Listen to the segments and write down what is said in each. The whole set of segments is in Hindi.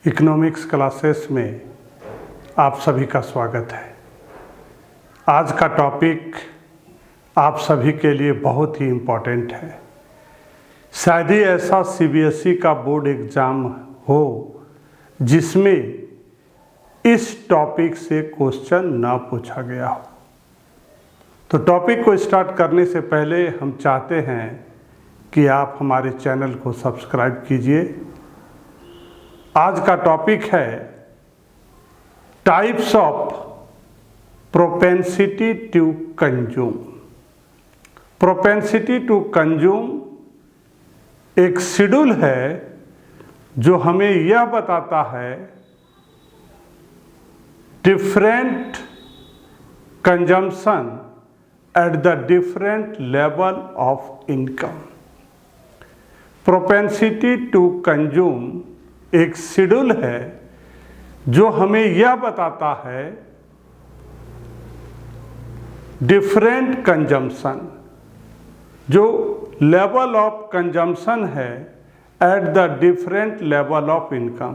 इकोनॉमिक्स क्लासेस में आप सभी का स्वागत है। आज का टॉपिक आप सभी के लिए बहुत ही इम्पोर्टेंट है। शायद ही ऐसा सीबीएसई का बोर्ड एग्ज़ाम हो जिसमें इस टॉपिक से क्वेश्चन ना पूछा गया हो। तो टॉपिक को स्टार्ट करने से पहले हम चाहते हैं कि आप हमारे चैनल को सब्सक्राइब कीजिए। आज का टॉपिक है types of propensity to consume. Propensity to consume एक शेड्यूल है जो हमें यह बताता है different consumption at the different level of income. Propensity to consume एक शेड्यूल है जो हमें यह बताता है डिफरेंट कंजम्पशन, जो लेवल ऑफ कंजम्पशन है at the different level of income.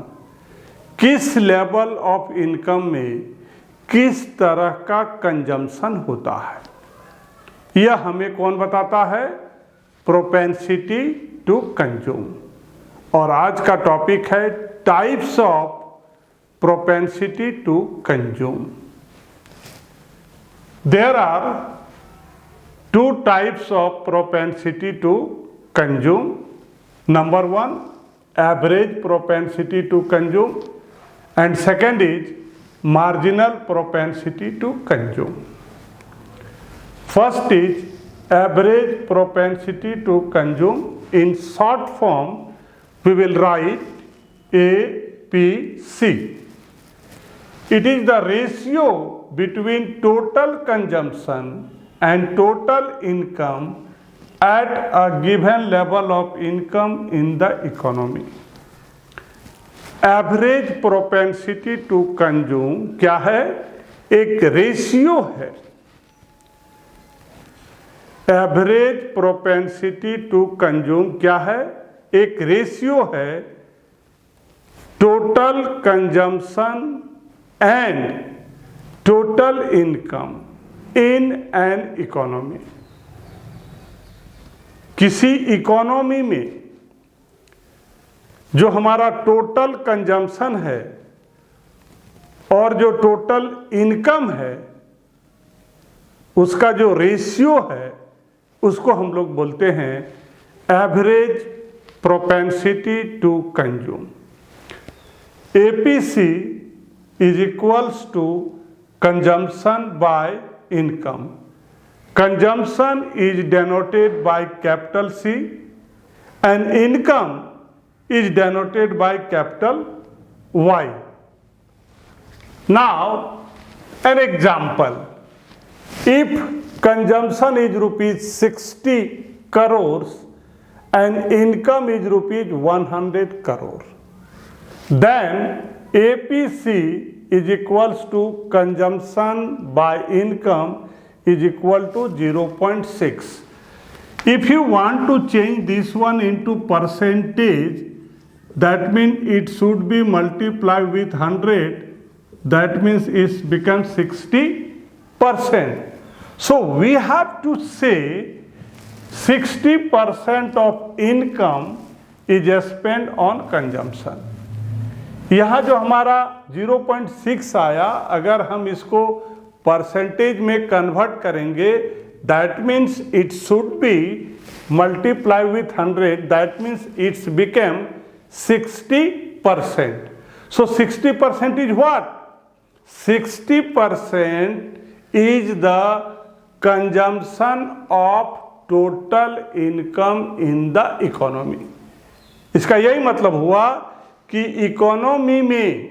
किस लेवल ऑफ इनकम में किस तरह का कंजम्पशन होता है, यह हमें कौन बताता है? Propensity to consume. और आज का टॉपिक है types of propensity to consume. There are two types of propensity to consume. Number one, average propensity to consume, and second is marginal propensity to consume. First is average propensity to consume. In short form, we will write APC. It is the ratio between total consumption and total income at a given level of income in the economy. Average propensity to consume क्या है? एक रेशियो है। Average propensity to consume क्या है? एक रेशियो है total consumption and total income in an economy. किसी इकोनॉमी में जो हमारा टोटल कंजम्पशन है और जो टोटल इनकम है, उसका जो रेशियो है उसको हम लोग बोलते हैं average propensity to consume. APC is equals to consumption by income. Consumption is denoted by capital C and income is denoted by capital Y. Now an example, if consumption is rupees 60 crores and income is rupees 100 crore, then APC is equals to consumption by income is equal to 0.6. If you want to change this one into percentage, that means it should be multiplied with 100. That means it becomes 60%. So we have to say 60% of income is spent on consumption. यहाँ जो हमारा 0.6 आया, अगर हम इसको परसेंटेज में कन्वर्ट करेंगे, that means it should be multiply with 100, that means it's became 60%. So 60% is what? 60% is the consumption of total income in the economy. इसका यही मतलब हुआ कि इकोनॉमी में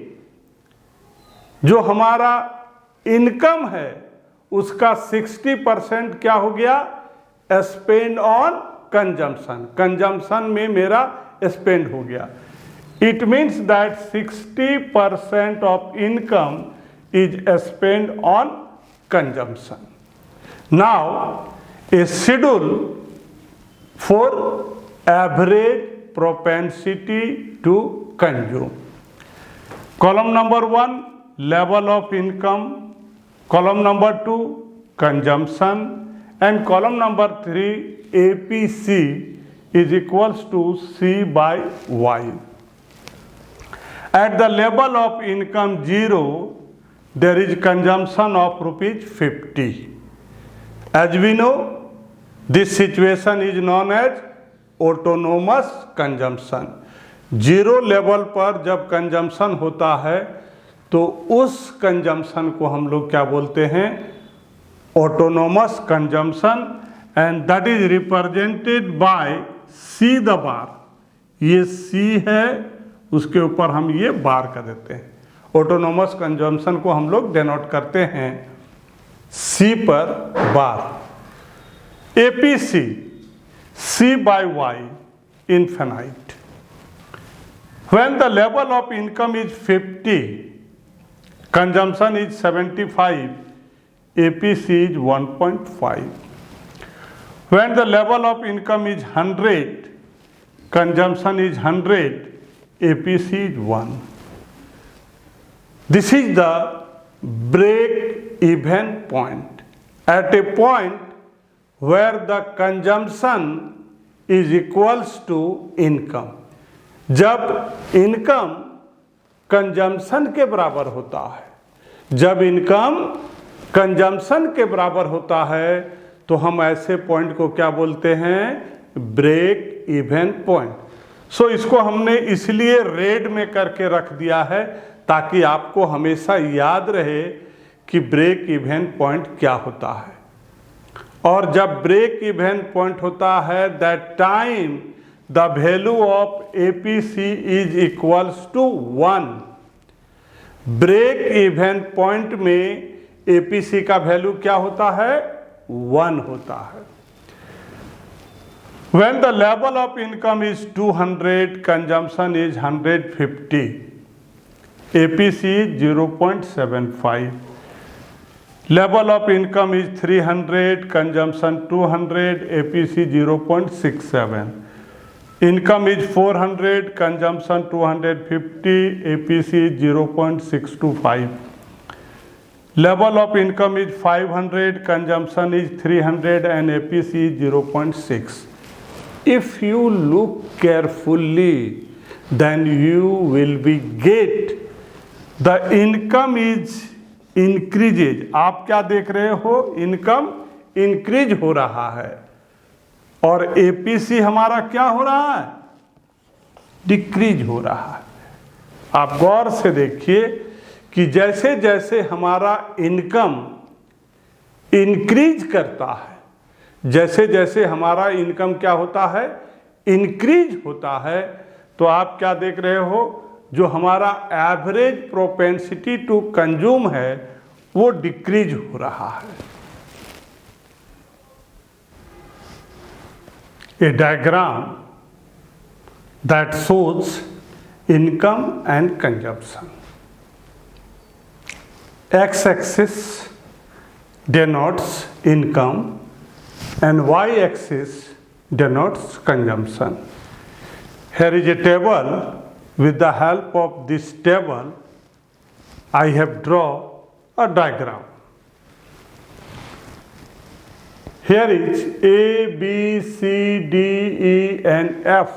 जो हमारा इनकम है उसका 60% क्या हो गया? Spend on consumption. कंजम्पशन में मेरा स्पेंड हो गया। It means that 60% of income is spend on consumption. Now A schedule for average propensity to consume. Column number 1, level of income. Column number 2, consumption. And column number 3, APC is equals to C by Y. At the level of income 0, there is consumption of rupees 50. As we know, this situation is known as autonomous consumption. Zero level पर जब कंजम्पशन होता है तो उस कंजम्पशन को हम लोग क्या बोलते हैं? Autonomous consumption, and that is represented by see the bar. ये सी है, उसके ऊपर हम ये बार कर देते हैं। ऑटोनोमस कंजम्पशन को हम लोग डेनोट करते हैं सी पर bar. APC C by Y, infinite. When the level of income is 50, consumption is 75, APC is 1.5. When the level of income is 100, consumption is 100, APC is 1. This is the break-even point. At a point where the consumption is equals to income. जब इनकम कंजम्पशन के बराबर होता है, जब इनकम कंजम्पशन के बराबर होता है तो हम ऐसे पॉइंट को क्या बोलते हैं? Break even point. सो इसको हमने इसलिए रेड में करके रख दिया है ताकि आपको हमेशा याद रहे कि ब्रेक इवन पॉइंट क्या होता है। और जब ब्रेक इवन पॉइंट होता है, that time the value of APC is equals to 1। Break even point में एपीसी का वैल्यू क्या होता है? 1 होता है। When the level of income is 200, consumption is 150, APC 0.75। Level of income is 300, consumption 200, APC 0.67. Income is 400, consumption 250, APC 0.625. Level of income is 500, consumption is 300 and APC is 0.6. If you look carefully, then you will be get the income is increases. आप क्या देख रहे हो? इनकम इंक्रीज हो रहा है और एपीसी हमारा क्या हो रहा है? डिक्रीज हो रहा है। आप गौर से देखिए कि जैसे जैसे हमारा इनकम इंक्रीज करता है, जैसे जैसे हमारा इनकम क्या होता है? इंक्रीज होता है, तो आप क्या देख रहे हो? जो हमारा एवरेज प्रोपेंसिटी टू कंज्यूम है वो डिक्रीज हो रहा है। A diagram that shows income and consumption. X axis denotes income and y axis denotes consumption. Here is a table. With the help of this table, I have drawn a diagram. Here is A, B, C, D, E and F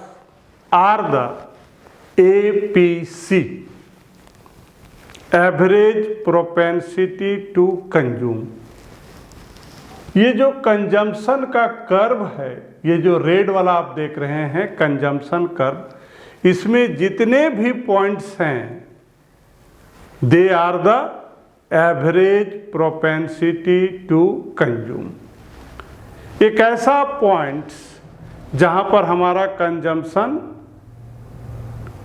are the APC, Average Propensity to Consume. ये जो कंजम्पशन का कर्व है, ये जो रेड वाला आप देख रहे हैं कंजम्पशन कर्व, इसमें जितने भी पॉइंट्स हैं they are the average propensity to consume. एक ऐसा पॉइंट्स जहां पर हमारा कंजम्पशन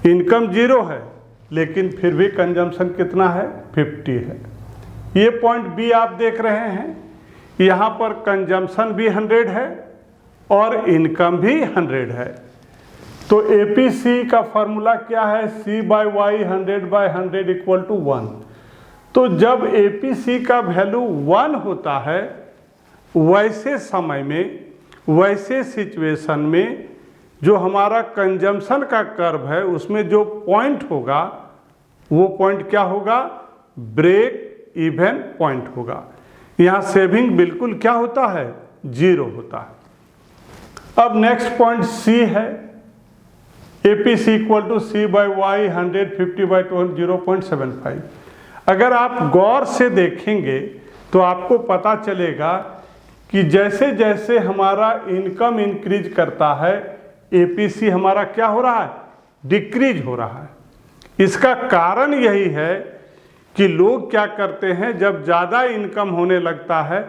इनकम 0 है लेकिन फिर भी कंजम्पशन कितना है? 50 है। ये पॉइंट बी आप देख रहे हैं, यहाँ पर कंजम्पशन भी 100 है और इनकम भी 100 है। तो एपीसी का फॉर्मूला क्या है? C by Y 100 by 100 equal to 1। तो जब एपीसी का वैल्यू 1 होता है, वैसे समय में, वैसे सिचुएशन में जो हमारा कंजम्पशन का कर्व है उसमें जो पॉइंट होगा वो पॉइंट क्या होगा, ब्रेक इवन पॉइंट होगा। यहाँ सेविंग बिल्कुल क्या होता है, 0 होता है। अब नेक्स्ट पॉइंट सी है, APC equal to C by Y 150 by 0.75। अगर आप गौर से देखेंगे तो आपको पता चलेगा कि जैसे जैसे हमारा इनकम इंक्रीज करता है एपीसी हमारा क्या हो रहा है, डिक्रीज हो रहा है। इसका कारण यही है कि लोग क्या करते हैं, जब ज़्यादा इनकम होने लगता है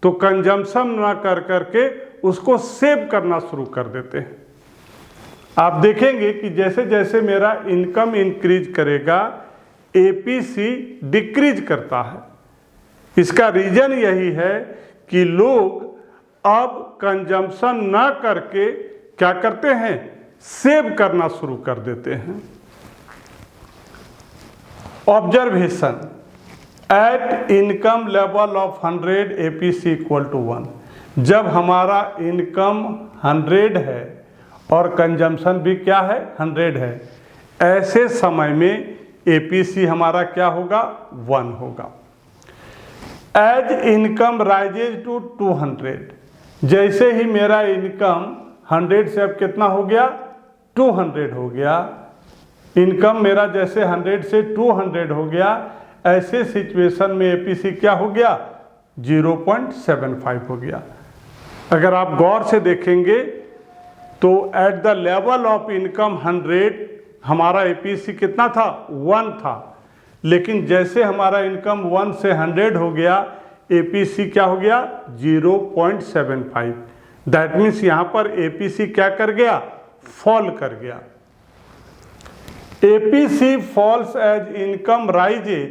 तो कंजम्पशन ना कर करके उसको सेव करना शुरू कर देते हैं। आप देखेंगे कि जैसे जैसे मेरा इनकम इंक्रीज करेगा एपीसी डिक्रीज करता है। इसका रीजन यही है कि लोग अब कंजम्पशन ना करके क्या करते हैं, सेव करना शुरू कर देते हैं। Observation, at income level of 100 APC equal to 1। जब हमारा इनकम 100 है और कंजम्पशन भी क्या है, 100 है, ऐसे समय में एपीसी हमारा क्या होगा, 1 होगा। एज इनकम राइजेज टू 200, जैसे ही मेरा इनकम 100 से अब कितना हो गया, 200 हो गया। इनकम मेरा जैसे 100 से 200 हो गया, ऐसे सिचुएशन में एपीसी क्या हो गया, 0.75 हो गया। अगर आप गौर से देखेंगे तो at the level of income 100 हमारा एपीसी कितना था, 1 था। लेकिन जैसे हमारा इनकम 1 से 100 हो गया, एपीसी क्या हो गया, 0.75। दैट मीन्स यहाँ पर एपीसी क्या कर गया, फॉल कर गया। APC falls as income rises,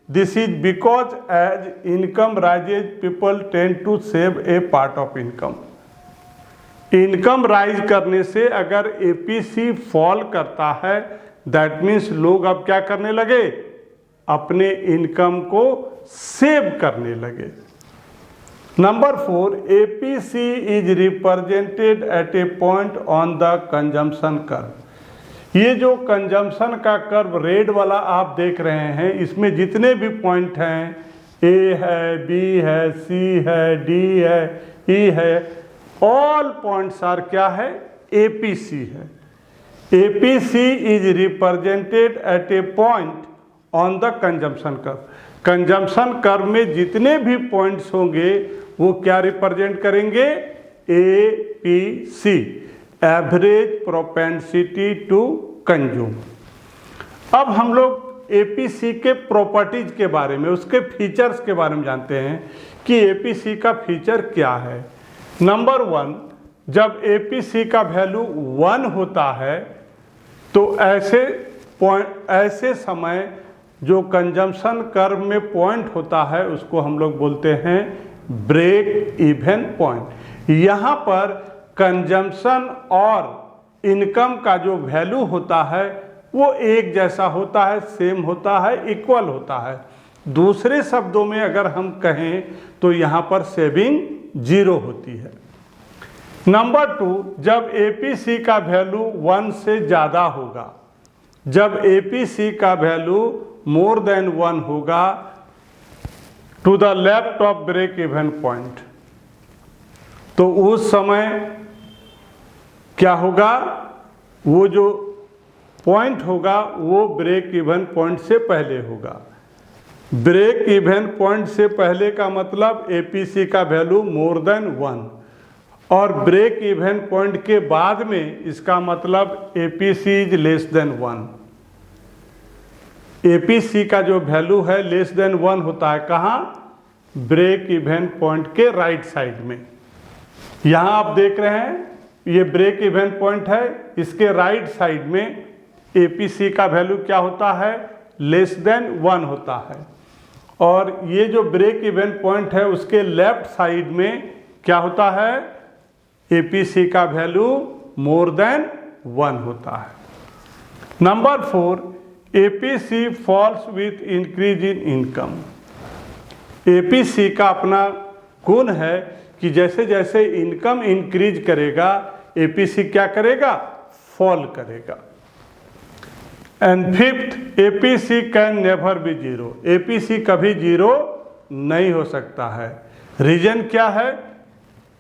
this is because as income rises people tend to save a part of income. Income rise करने से अगर एपीसी फॉल करता है, दैट मीन्स लोग अब क्या करने लगे, अपने इनकम को सेव करने लगे। Number 4, APC is represented at a point on the consumption curve. ये जो कंजम्पशन का कर्व रेड वाला आप देख रहे हैं, इसमें जितने भी पॉइंट हैं, ए है, बी है, सी है, डी है, ई है, ऑल पॉइंट्स आर क्या है, एपीसी है। APC is represented at a point on the consumption curve. Consumption curve में जितने भी पॉइंट्स होंगे वो क्या रिप्रेजेंट करेंगे, APC, average propensity to consume. अब हम लोग एपीसी के प्रॉपर्टीज के बारे में, उसके फीचर्स के बारे में जानते हैं कि एपीसी का फीचर क्या है। नंबर 1, जब एपीसी का वैल्यू 1 होता है तो ऐसे समय जो कंजम्पशन कर्व में पॉइंट होता है उसको हम लोग बोलते हैं ब्रेक इवन पॉइंट। यहाँ पर कंजम्पशन और इनकम का जो वैल्यू होता है वो एक जैसा होता है, सेम होता है, इक्वल होता है। दूसरे शब्दों में अगर हम कहें तो यहाँ पर सेविंग 0 होती है। नंबर 2, जब एपीसी का वैल्यू 1 से ज़्यादा होगा, जब एपीसी का वैल्यू मोर देन 1 होगा, to the left of break even point, तो उस समय क्या होगा, वो जो पॉइंट होगा वो ब्रेक इवन पॉइंट से पहले होगा। ब्रेक इवन पॉइंट से पहले का मतलब एपीसी का वैल्यू मोर देन 1, और ब्रेक इवन पॉइंट के बाद में इसका मतलब APC is less than 1। APC का जो वैल्यू है लेस देन 1 होता है कहाँ, ब्रेक इवन पॉइंट के राइट साइड में। यहाँ आप देख रहे हैं ये ब्रेक इवन पॉइंट है, इसके राइट साइड में एपीसी का वैल्यू क्या होता है, लेस देन 1 होता है। और ये जो ब्रेक इवन पॉइंट है उसके लेफ्ट साइड में क्या होता है, एपीसी का वैल्यू मोर देन 1 होता है। Number 4, APC falls with increase in income. APC का अपना गुण है कि जैसे जैसे इनकम इंक्रीज करेगा एपीसी क्या करेगा, फॉल करेगा। And fifth, APC can never be zero. APC कभी जीरो नहीं हो सकता है। रीजन क्या है?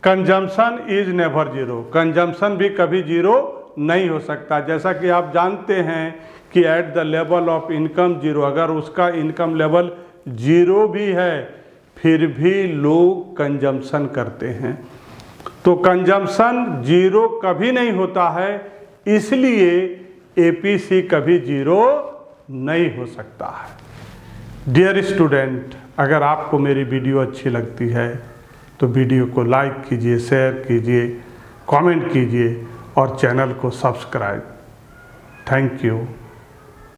Consumption is never zero. Consumption भी कभी जीरो नहीं हो सकता। जैसा कि आप जानते हैं कि at the level of income zero, अगर उसका इनकम लेवल जीरो भी है फिर भी लोग कंजम्पशन करते हैं। तो कंजम्पशन जीरो कभी नहीं होता है, इसलिए एपीसी कभी जीरो नहीं हो सकता है। डियर स्टूडेंट, अगर आपको मेरी वीडियो अच्छी लगती है तो वीडियो को लाइक कीजिए, शेयर कीजिए, कमेंट कीजिए और चैनल को सब्सक्राइब। Thank you.